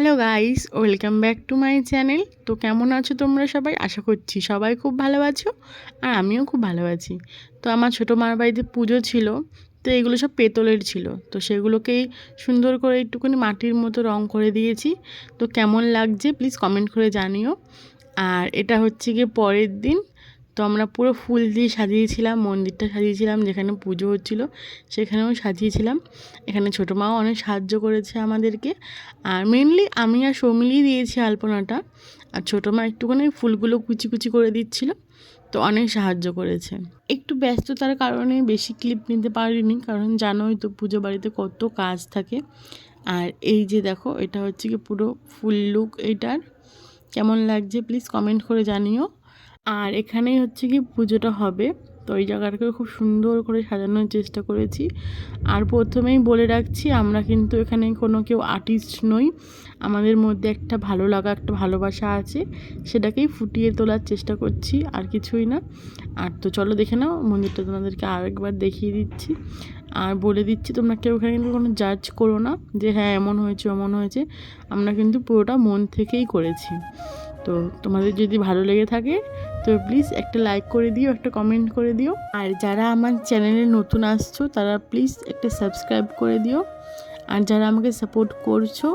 Hello guys, welcome back to my channel. তো কেমন আছো তোমরা সবাই? আশা করছি সবাই খুব ভালো আছো, আর আমিও খুব ভালো আছি। তো আমার ছোটো মার বাড়িতে পুজো ছিল, তো এগুলো সব পেতলের ছিল। তো সেগুলোকেই সুন্দর করে একটুখানি মাটির মতো রং করে দিয়েছি। তো কেমন লাগছে প্লিজ কমেন্ট করে জানিও। আর এটা হচ্ছে গিয়ে পরের দিন। তো আমরা পুরো ফুল দিয়ে সাজিয়েছিলাম, মন্দিরটা সাজিয়েছিলাম, যেখানে পুজো হচ্ছিলো সেখানেও সাজিয়েছিলাম। এখানে ছোটো মাও অনেক সাহায্য করেছে আমাদেরকে। আর মেনলি আমি আর সৌমিলি দিয়েছি আলপনাটা, আর ছোটো মা একটুখানি ফুলগুলো কুচি কুচি করে দিচ্ছিল। তো অনেক সাহায্য করেছে। একটু ব্যস্ততার কারণে বেশি ক্লিপ নিতে পারিনি, কারণ জানোই তো পুজো বাড়িতে কত কাজ থাকে। আর এই যে দেখো, এটা হচ্ছে কি পুরো ফুল লুক। এইটার কেমন লাগছে প্লিজ কমেন্ট করে জানিও। আর এখানেই হচ্ছে কি পুজোটা হবে, তো ওই জায়গাটাকে খুব সুন্দর করে সাজানোর চেষ্টা করেছি। আর প্রথমেই বলে রাখছি, আমরা কিন্তু এখানে কোনো কেউ আর্টিস্ট নই। আমাদের মধ্যে একটা ভালো লাগা, একটা ভালোবাসা আছে, সেটাকেই ফুটিয়ে তোলার চেষ্টা করছি, আর কিছুই না। আর তো চলো দেখে নাও মন্দিরটা, তোমাদেরকে আরেকবার দেখিয়ে দিচ্ছি। আর বলে দিচ্ছি, তোমরা কেউ এখানে কিন্তু কোনো জাজ করো না যে হ্যাঁ এমন হয়েছে অমন হয়েছে। আমরা কিন্তু পুরোটা মন থেকেই করেছি। তো তোমাদের যদি ভালো লেগে থাকে তো প্লিজ একটা লাইক করে দিও, একটা কমেন্ট করে দিও। আর যারা আমার চ্যানেলে নতুন আসছো তারা প্লিজ একটা সাবস্ক্রাইব করে দিও। আর যারা আমাকে সাপোর্ট করছো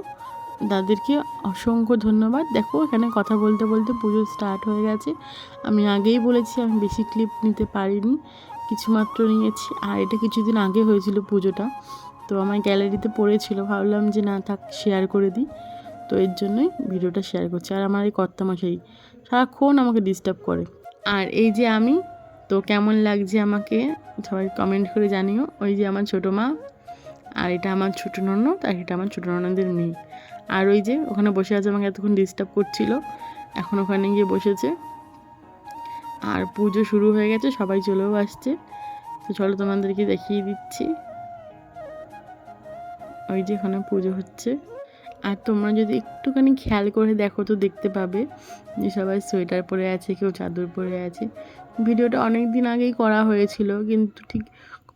তাদেরকে অসংখ্য ধন্যবাদ। দেখো এখানে কথা বলতে বলতে পুজো স্টার্ট হয়ে গেছে। আমি আগেই বলেছি আমি বেশি ক্লিপ নিতে পারিনি, কিছু মাত্র নিয়েছি। আর এটা কিছুদিন আগে হয়েছিল পুজোটা, তো আমার গ্যালারিতে পড়েছিল, ভাবলাম যে না থাক শেয়ার করে দিই। তো এর জন্যই ভিডিওটা শেয়ার করছি। আর আমার এই কর্তামশাই সারাক্ষণ আমাকে ডিস্টার্ব করে। আর এই যে আমি, তো কেমন লাগছে আমাকে সবাই কমেন্ট করে জানিও। ওই যে আমার ছোটো মা, আর এটা আমার ছোটো ননদ, আর এটা আমার ছোটো ননদের মেয়ে। আর ওই যে ওখানে বসে আছে, আমাকে এতক্ষণ ডিস্টার্ব করছিল, এখন ওখানে গিয়ে বসেছে। আর পুজো শুরু হয়ে গেছে, সবাই চলেও আসছে। তো চলো তোমাদেরকে দেখিয়ে দিচ্ছি। ওই যে ওখানে পুজো হচ্ছে। আর তোমরা যদি একটুখানি খেয়াল করে দেখো তো দেখতে পাবে যে সবাই সোয়েটার পরে আছে, কেউ চাদর পরে আছে। ভিডিওটা অনেক দিন আগেই করা হয়েছিল, কিন্তু ঠিক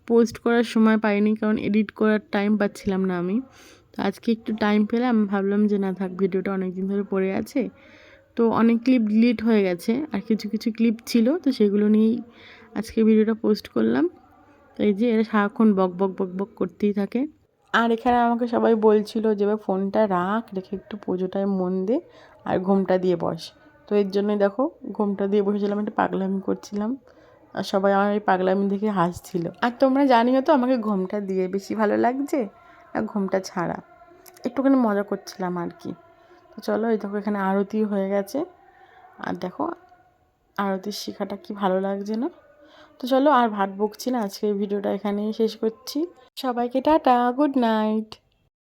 পোস্ট করার সময় পাইনি, কারণ এডিট করার টাইম পাচ্ছিলাম না আমি। তো আজকে একটু টাইম পেলাম, আমি ভাবলাম যে না থাক, ভিডিওটা অনেক দিন ধরে পড়ে আছে। তো অনেক ক্লিপ ডিলিট হয়ে গেছে, আর কিছু কিছু ক্লিপ ছিল, তো সেগুলো নিয়েই আজকে ভিডিওটা পোস্ট করলাম। তো এই যে এরা সারাক্ষণ বক বক বক বক করতেই থাকে। আর এখানে আমাকে সবাই বলছিল যে এবার ফোনটা রেখে একটু পুজোটায় মন দে, আর ঘোমটা দিয়ে বস। তো এর জন্যই দেখো ঘোমটা দিয়ে বসেছিলাম, একটু পাগলামি করছিলাম, আর সবাই আমার এই পাগলামি দেখে হাসছিল। আর তোমরা জানিও তো আমাকে ঘোমটা দিয়ে বেশি ভালো লাগছে না ঘোমটা ছাড়া, একটুখানি মজা করছিলাম আর কি। তো চলো, এই দেখো এখানে আরতি হয়ে গেছে, আর দেখো আরতির শিখাটা কি ভালো লাগছে না। তো চলো আর ভাট বকছি না, আজকে ভিডিওটা এখানেই শেষ করছি। সবাইকে টাটা, গুড নাইট।